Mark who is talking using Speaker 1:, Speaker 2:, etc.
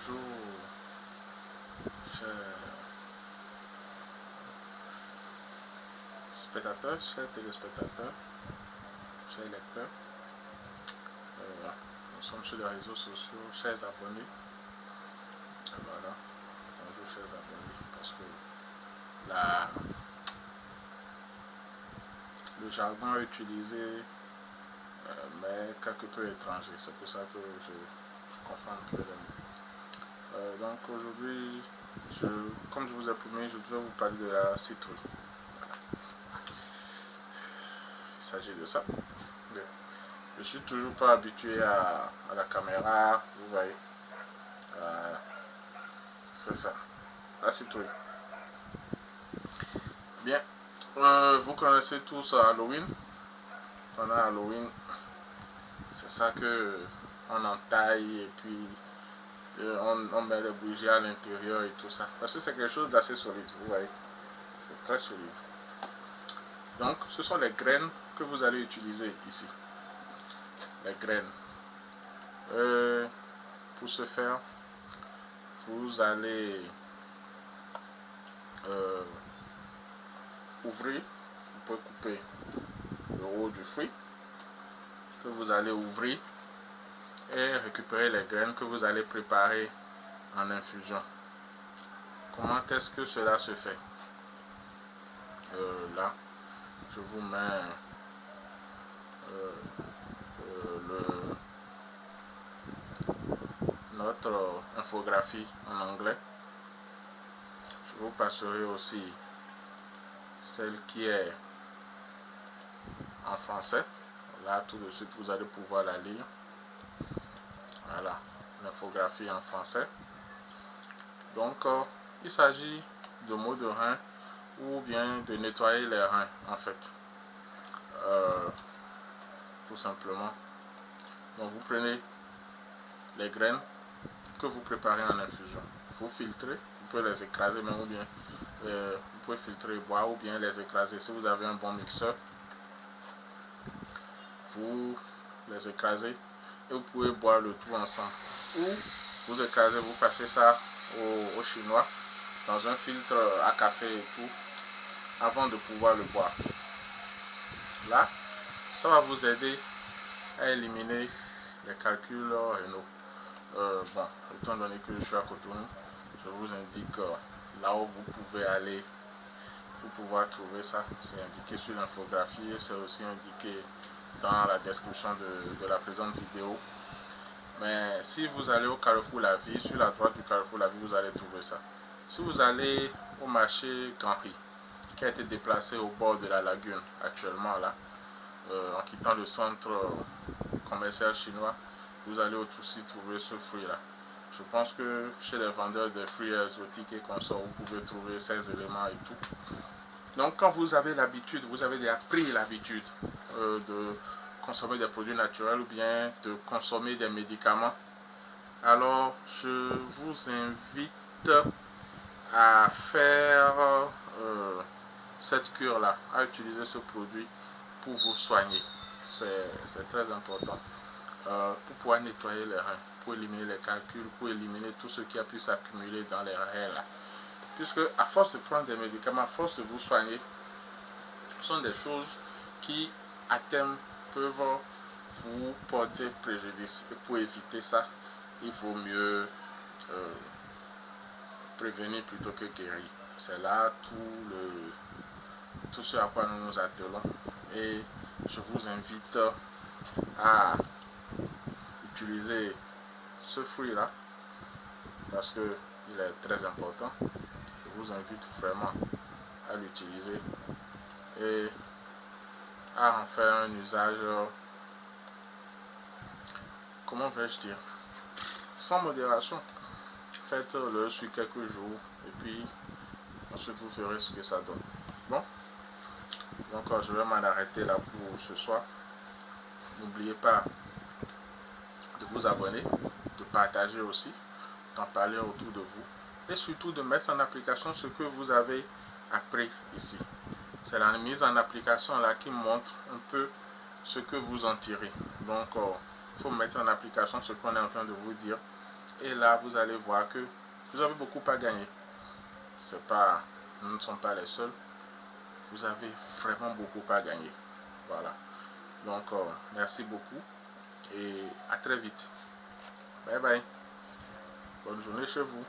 Speaker 1: Bonjour, chers spectateurs, chers téléspectateurs, chers lecteurs. Nous sommes sur les réseaux sociaux, chers abonnés. Voilà, bonjour chers abonnés, parce que le jargon utilisé m'est quelque peu étranger. C'est pour ça que je confonds un peu les mots. Donc aujourd'hui, comme je vous ai promis, je vais vous parler de la citrouille. Voilà. Il s'agit de ça. Je suis toujours pas habitué à la caméra, vous voyez. C'est ça, la citrouille. Bien, vous connaissez tous Halloween. Pendant Halloween, c'est ça que on entaille et puis on met les bougies à l'intérieur et tout ça. Parce que c'est quelque chose d'assez solide, vous voyez. C'est très solide. Donc, ce sont les graines que vous allez utiliser ici. Les graines. Pour ce faire, vous allez ouvrir, vous pouvez couper le haut du fruit que vous allez ouvrir et récupérer les graines que vous allez préparer en infusion. Comment est-ce que cela se fait? Là, je vous mets notre infographie en anglais. Je vous passerai aussi celle qui est en français. Là, tout de suite, vous allez pouvoir la lire. Voilà, l'infographie en français. Donc, il s'agit de maux de rein ou bien de nettoyer les reins, en fait. Tout simplement. Donc, vous prenez les graines que vous préparez en infusion. Vous filtrez, vous pouvez les écraser, même ou bien vous pouvez filtrer et boire ou bien les écraser. Si vous avez un bon mixeur, vous les écrasez et vous pouvez boire le tout ensemble. Ou vous écrasez, vous passez ça au chinois dans un filtre à café et tout avant de pouvoir le boire. Là, ça va vous aider à éliminer les calculs rénaux. Bon, étant donné que je suis à Cotonou, je vous indique là où vous pouvez aller pour pouvoir trouver ça. C'est indiqué sur l'infographie et c'est aussi indiqué dans la description de la présente vidéo. Mais si vous allez au Carrefour La Vie, sur la droite du Carrefour La Vie, vous allez trouver ça. Si vous allez au marché Grand Prix, qui a été déplacé au bord de la lagune actuellement là, en quittant le centre commercial chinois, vous allez aussi trouver ce fruit là. Je pense que chez les vendeurs de fruits exotiques et consorts, vous pouvez trouver ces éléments et tout. Donc quand vous avez l'habitude, vous avez déjà pris l'habitude de consommer des produits naturels ou bien de consommer des médicaments, alors je vous invite à faire cette cure là, à utiliser ce produit pour vous soigner. C'est très important pour pouvoir nettoyer les reins, pour éliminer les calculs, pour éliminer tout ce qui a pu s'accumuler dans les reins là. Puisque à force de prendre des médicaments, à force de vous soigner, ce sont des choses qui à terme peuvent vous porter préjudice. Et pour éviter ça, il vaut mieux prévenir plutôt que guérir. C'est là tout ce à quoi nous nous attelons. Et je vous invite à utiliser ce fruit là parce que il est très important. Je vous invite vraiment à l'utiliser et à en faire un usage, comment vais-je dire, sans modération. Faites-le sur quelques jours et puis ensuite vous verrez ce que ça donne. Bon, donc je vais m'en arrêter là pour ce soir. N'oubliez pas de vous abonner, de partager aussi, d'en parler autour de vous et surtout de mettre en application ce que vous avez appris ici. C'est la mise en application là qui montre un peu ce que vous en tirez. Donc, il faut mettre en application ce qu'on est en train de vous dire Et là, vous allez voir que vous avez beaucoup à gagner. C'est pas, nous ne sommes pas les seuls. Vous avez vraiment beaucoup à gagner. Voilà. Donc, merci beaucoup et à très vite. Bye bye. Bonne journée chez vous.